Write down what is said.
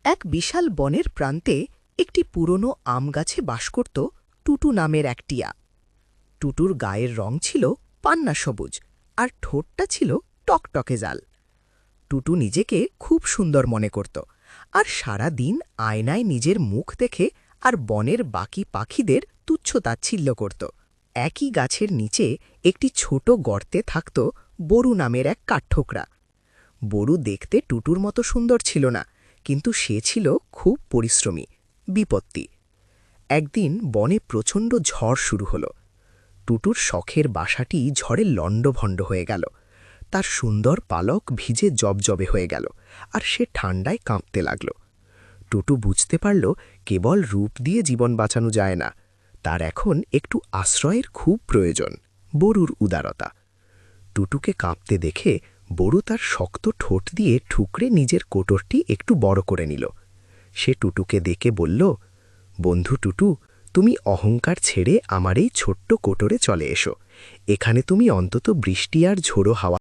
এক বিশাল বনের প্রান্তে একটি পুরনো আম গাছে বাস করত টুটু নামের এক টিয়া। টুটুর গায়ের রং ছিল পান্না সবুজ, আর ঠোঁটটা ছিল টকটকে জাল। টুটু নিজেকে খুব সুন্দর মনে করত, আর সারা দিন আয়নায় নিজের মুখ দেখে আর বনের বাকি পাখিদের তুচ্ছতাচ্ছিল্য করত। একই গাছের নিচে একটি ছোট গর্তে থাকত বরু নামের এক কাঠঠোকরা। বরু দেখতে টুটুর মতো সুন্দর ছিল না, কিন্তু সে ছিল খুব পরিশ্রমী, বিপত্তি। একদিন বনে প্রচণ্ড ঝড় শুরু হলো। টুটুর শখের বাসাটি ঝড়ে লণ্ডভণ্ড হয়ে গেল। তার সুন্দর পালক ভিজে জবজবে হয়ে গেল, আর সে ঠান্ডায় কাঁপতে লাগল। টুটু বুঝতে পারল কেবল রূপ দিয়ে জীবন বাঁচানো যায় না, তার এখন একটু আশ্রয়ের খুব প্রয়োজন। বরুর উদারতা। টুটুকে কাঁপতে দেখে বরু তার শক্ত ঠোঁট দিয়ে ঠুকরে নিজের কোটরটি একটু বড় করে নিল। সে টুটুকে দেখে বলল, বন্ধু টুটু, তুমি অহংকার ছেড়ে আমার এই ছোট্ট কোটরে চলে এসো। এখানে তুমি অন্তত বৃষ্টি আর ঝোড়ো হাওয়া